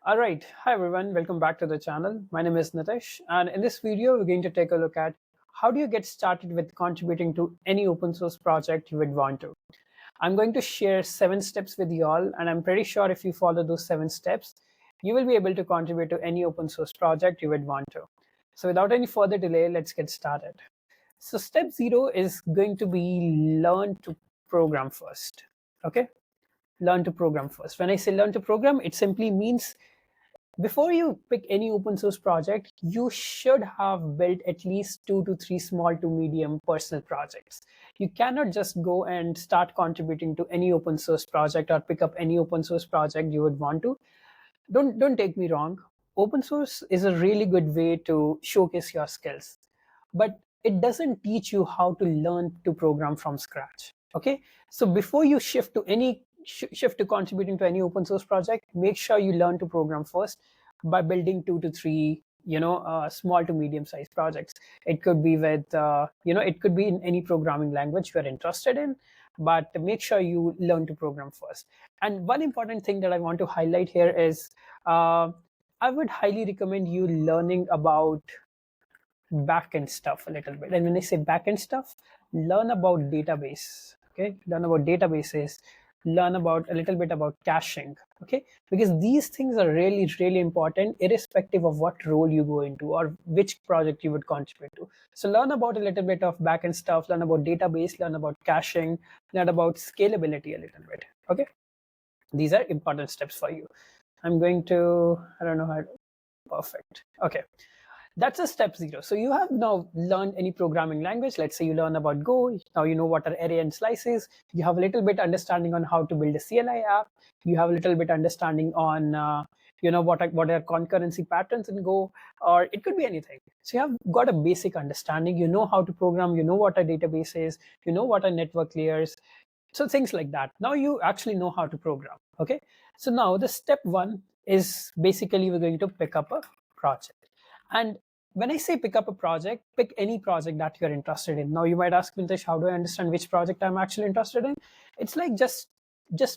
All right. Hi, everyone. Welcome back to the channel. My name is Nitesh. And in this video, we're going to take a look at how do you get started with contributing to any open source project you would want to. I'm going to share 7 steps with you all. And I'm pretty sure if you follow those 7 steps, you will be able to contribute to any open source project you would want to. So without any further delay, let's get started. So step 0 is going to be learn to program first. Okay. Learn to program first. When I say learn to program, it simply means before you pick any open source project, you should have built at least 2 to 3 small to medium personal projects. You cannot just go and start contributing to any open source project or pick up any open source project you would want to. Don't take me wrong. Open source is a really good way to showcase your skills, but it doesn't teach you how to learn to program from scratch. Okay, so before you shift to contributing to any open source project, make sure you learn to program first by building 2 to 3 small to medium sized projects. It could be with it could be in any programming language you are interested in, but make sure you learn to program first. And one important thing that I want to highlight here is uh, I would highly recommend you learning about backend stuff a little bit. And when I say backend stuff, learn about database. Okay, learn about databases, learn about a little bit about caching. Okay, because these things are really important, irrespective of what role you go into or which project you would contribute to. So learn about a little bit of backend stuff, learn about database, learn about caching, learn about scalability a little bit. Okay, these are important steps for you. I'm going to, I don't know how. Perfect. Okay, that's a step 0. So you have now learned any programming language. Let's say you learn about Go. Now you know what are array and slices. You have a little bit understanding on how to build a CLI app. You have a little bit understanding on what are concurrency patterns in Go, or it could be anything. So you have got a basic understanding. You know how to program. You know what are databases. You know what are network layers. So things like that. Now you actually know how to program. Okay. So now the step 1 is basically we're going to pick up a project. And when I say pick up a project, pick any project that you're interested in. Now you might ask, Vintesh, how do I understand which project I'm actually interested in? It's like just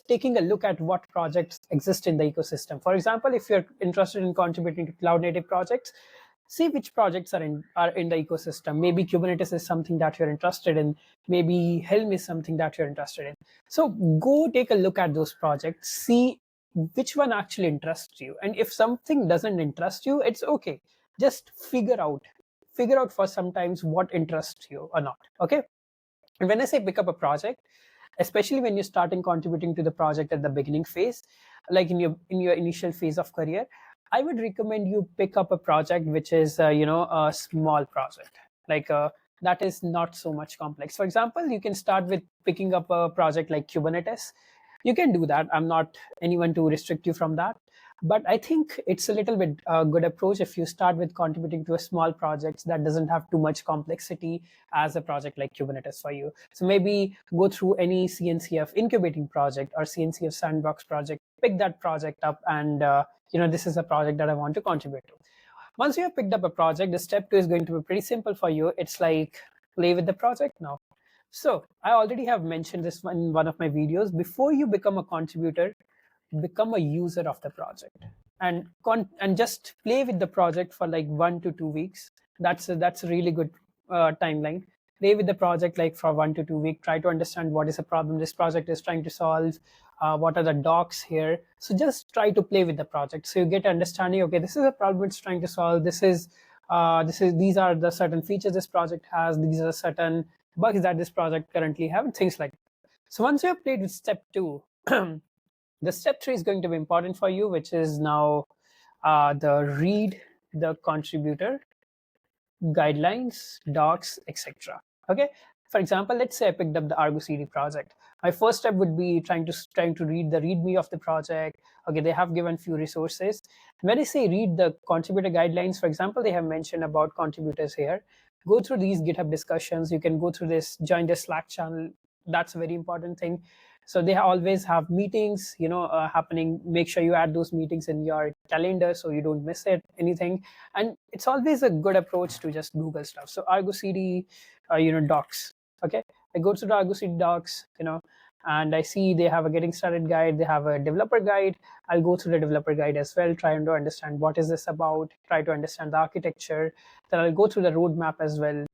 taking a look at what projects exist in the ecosystem. For example, if you're interested in contributing to cloud native projects, see which projects are in the ecosystem. Maybe Kubernetes is something that you're interested in. Maybe Helm is something that you're interested in. So go take a look at those projects, see which one actually interests you. And if something doesn't interest you, it's okay. Just figure out for sometimes what interests you or not. Okay. And when I say pick up a project, especially when you're starting contributing to the project at the beginning phase, like in your initial phase of career, I would recommend you pick up a project which is a small project, like that is not so much complex. For example, you can start with picking up a project like Kubernetes. You can do that. I'm not anyone to restrict you from that, but I think it's a little bit good approach if you start with contributing to a small project that doesn't have too much complexity as a project like Kubernetes for you. So maybe go through any CNCF incubating project or CNCF sandbox project, pick that project up, and this is a project that I want to contribute to. Once you have picked up a project, the step 2 is going to be pretty simple for you. It's like play with the project now. So I already have mentioned this in one of my videos. Before you become a contributor, become a user of the project, and just play with the project for like 1 to 2 weeks. That's a really good timeline. Play with the project like for 1 to 2 weeks. Try to understand what is the problem this project is trying to solve. What are the docs here? So just try to play with the project so you get understanding. Okay, this is a problem it's trying to solve. These are the certain features this project has. These are certain bugs that this project currently have, and things like that. So once you have played with step 2, the step 3 is going to be important for you, which is now the read the contributor guidelines, docs, etc. Okay. For example, let's say I picked up the Argo CD project. My first step would be trying to read the README of the project. Okay, they have given few resources. When I say read the contributor guidelines, for example, they have mentioned about contributors here. Go through these GitHub discussions. You can go through this, join the Slack channel. That's a very important thing. So they always have meetings, happening. Make sure you add those meetings in your calendar so you don't miss anything. And it's always a good approach to just Google stuff. So Argo CD, docs. Okay, I go to the Argo CD docs. and I see they have a getting started guide, they have a developer guide. I'll go through the developer guide as well, trying to understand what is this about, try to understand the architecture. Then I'll go through the roadmap as well.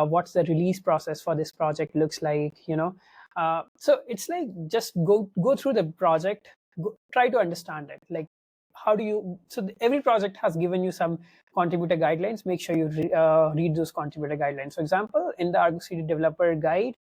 What's the release process for this project looks like, so it's like just go through the project, try to understand it. Like, how do you, so every project has given you some contributor guidelines. Make sure you read those contributor guidelines. For example, in the Argo CD developer guide,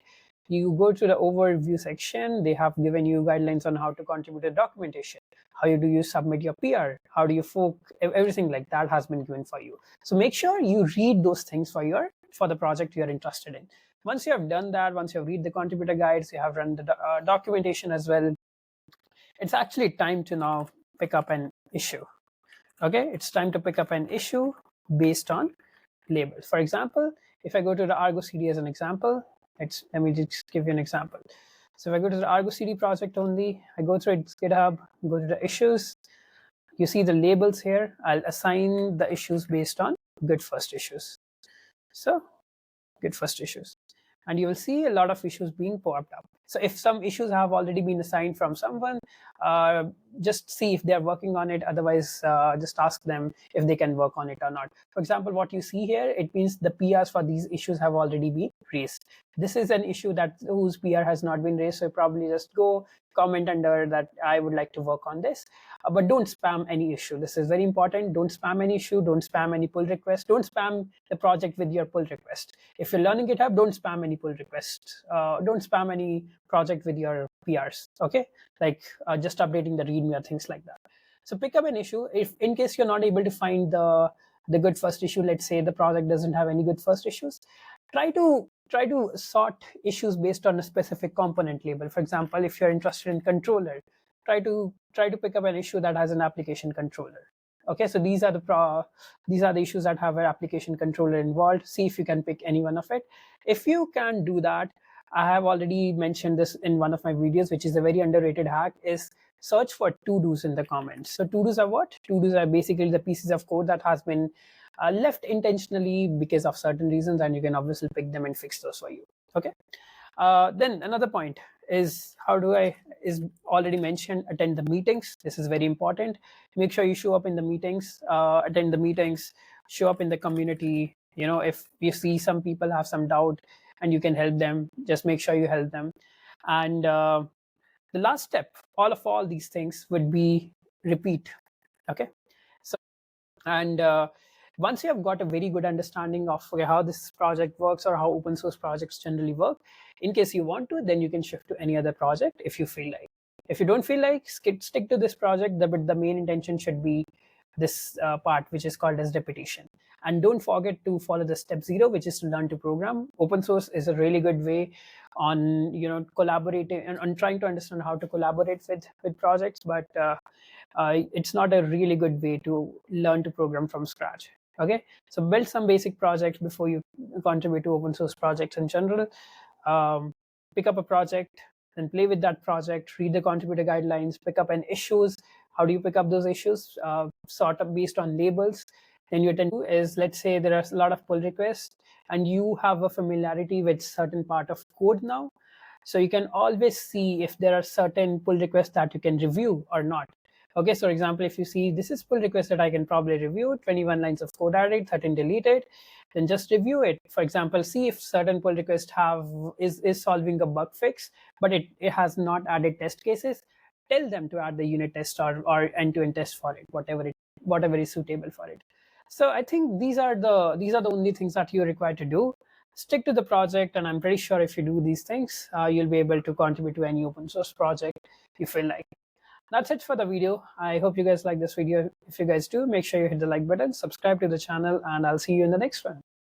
you go to the overview section, they have given you guidelines on how to contribute to documentation, how do you submit your PR, how do you fork, everything like that has been given for you. So make sure you read those things for the project you're interested in. Once you have done that, once you have read the contributor guides, you have run the documentation as well, it's actually time to now pick up an issue. Okay, it's time to pick up an issue based on labels. For example, if I go to the Argo CD as an example, let me just give you an example. So if I go to the Argo CD project only, I go through its GitHub, go to the issues, you see the labels here. I'll assign the issues based on good first issues. So good first issues. And you will see a lot of issues being popped up. So if some issues have already been assigned from someone, just see if they're working on it. Otherwise, just ask them if they can work on it or not. For example, what you see here, it means the PRs for these issues have already been raised. This is an issue whose PR has not been raised. So probably just go comment under that I would like to work on this. But don't spam any issue. This is very important. Don't spam any issue. Don't spam any pull request. Don't spam the project with your pull request. If you're learning GitHub, don't spam any pull request. Don't spam any project with your PRs. Okay, like just updating the README or things like that. So pick up an issue. If in case you're not able to find the good first issue, let's say the project doesn't have any good first issues, try to sort issues based on a specific component label. For example, if you're interested in controller, try to pick up an issue that has an application controller. Okay, so these are the issues that have an application controller involved. See if you can pick any one of it. If you can do that, I have already mentioned this in one of my videos, which is a very underrated hack, is search for to-dos in the comments. So to-dos are what? To-dos are basically the pieces of code that has been left intentionally because of certain reasons, and you can obviously pick them and fix those for you. Okay. Then another point is is already mentioned, attend the meetings. This is very important. Make sure you show up in the meetings, attend the meetings, show up in the community. If you see some people have some doubt and you can help them, just make sure you help them. And the last step, all these things would be repeat. Okay. So, and once you have got a very good understanding of how this project works or how open source projects generally work, in case you want to, then you can shift to any other project if you feel like. If you don't feel like, stick to this project, but the main intention should be this part, which is called as repetition. And don't forget to follow the step 0, which is to learn to program. Open source is a really good way on collaborating and on trying to understand how to collaborate with projects, but it's not a really good way to learn to program from scratch. Okay, so build some basic projects before you contribute to open source projects in general. Pick up a project, then play with that project, read the contributor guidelines, pick up an issues. How do you pick up those issues? Sort of based on labels. Then you tend to is, let's say there are a lot of pull requests and you have a familiarity with certain part of code now. So you can always see if there are certain pull requests that you can review or not. Okay, so for example, if you see this is pull request that I can probably review, 21 lines of code added, 13 deleted, then just review it. For example, see if certain pull request is solving a bug fix, but it has not added test cases. Tell them to add the unit test or end-to-end test for it, whatever is suitable for it. So I think these are the only things that you're required to do. Stick to the project, and I'm pretty sure if you do these things, you'll be able to contribute to any open source project you feel like. That's it for the video. I hope you guys like this video. If you guys do, make sure you hit the like button, subscribe to the channel, and I'll see you in the next one.